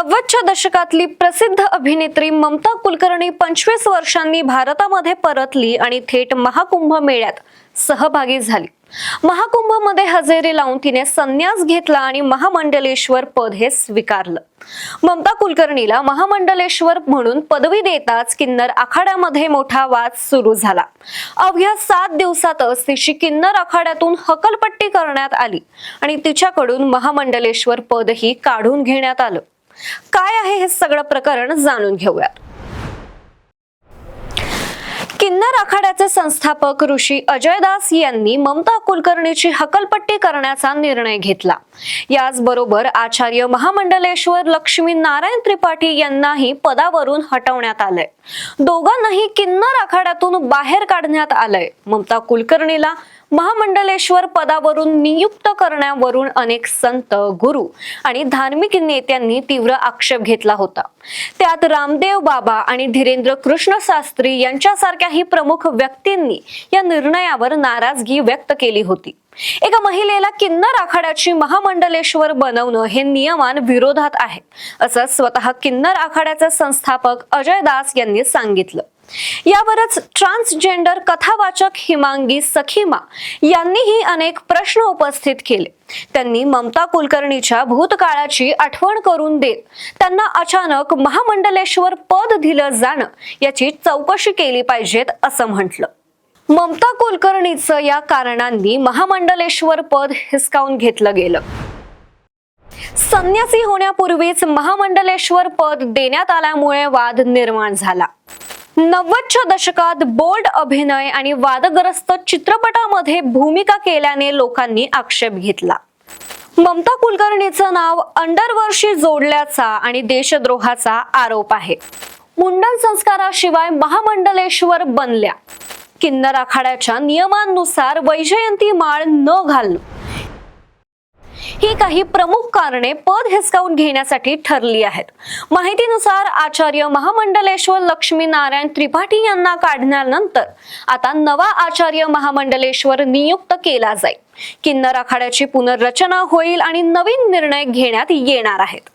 90च्या दशकातली प्रसिद्ध अभिनेत्री ममता कुलकर्णी 25 वर्षांनी भारतामध्ये परतली आणि थेट महाकुंभ मेळ्यात सहभागी झाली। महाकुंभमध्ये हजेरी लावून तिने संन्यास घेतला आणि महामंडलेश्वर पद हे स्वीकारलं। ममता कुलकर्णीला महामंडलेश्वर म्हणून पदवी देताच किन्नर आखाड्यामध्ये मोठा वाद सुरू झाला। अवघ्या 7 दिवसातच तिची किन्नर आखाड्यातून हकलपट्टी करण्यात आली आणि तिच्याकडून महामंडलेश्वर पदही काढून घेण्यात आलं। काय आहे हे सगळं प्रकरण जाणून घेऊयात। किन्नर आखाड्याचे संस्थापक ऋषी अजय दास यांनी ममता कुलकर्णीची हकलपट्टी करण्याचा निर्णय घेतला। याचबरोबर आचार्य महामंडलेश्वर लक्ष्मी नारायण त्रिपाठी यांनाही पदावरून हटवण्यात आलंय। दोघांनाही किन्नर आखाड्यातून बाहेर काढण्यात आलंय। ममता कुलकर्णीला महामंडलेश्वर पदावरून नियुक्त करण्यावरून अनेक संत, गुरु आणि धार्मिक नेत्यांनी तीव्र आक्षेप घेतला होता। त्यात रामदेव बाबा आणि धीरेंद्र कृष्ण शास्त्री यांच्यासारख्याही प्रमुख व्यक्तींनी या निर्णयावर नाराजगी व्यक्त केली होती। एका महिलेला किन्नर आखाड्याची महामंडलेश्वर बनवणं हे नियमान विरोधात आहे, असं स्वतः किन्नर आखाड्याचे संस्थापक अजय दास यांनी सांगितलं। यावरच ट्रान्सजेंडर कथावाचक हिमांगी सखीमा यांनीही अनेक प्रश्न उपस्थित केले। त्यांनी ममता कुलकर्णीच्या भूतकाळाची आठवण करून देत त्यांना अचानक महामंडलेश्वर पद दिलं जाणं याची चौकशी केली पाहिजेत असं म्हटलं। ममता कुलकर्णीचं या कारणांनी महामंडलेश्वर पद हिसकावून घेतलं गेलं। संन्यासी होण्यापूर्वीच महामंडलेश्वर पद देण्यात आल्यामुळे वाद निर्माण झाला। 90च्या दशकात बोल्ड अभिनय आणि वादग्रस्त चित्रपटामध्ये भूमिका केल्याने लोकांनी आक्षेप घेतला। ममता कुलकर्णीचं नाव अंडरवर्ल्डशी जोडल्याचा आणि देशद्रोहाचा आरोप आहे। मुंडन संस्काराशिवाय महामंडलेश्वर बनल्या। किन्नर आखाड्याच्या नियमांनुसार वैजयंती माळ न घालणं ही काही प्रमुख कारणे पद हिसकावून घेण्यासाठी ठरली आहेत। माहितीनुसार आचार्य महामंडलेश्वर लक्ष्मी नारायण त्रिपाठी यांना काढण्यानंतर आता नवा आचार्य महामंडलेश्वर नियुक्त केला जाईल। किन्नर आखाड्याची पुनर्रचना होईल आणि नवीन निर्णय घेण्यात येणार आहेत।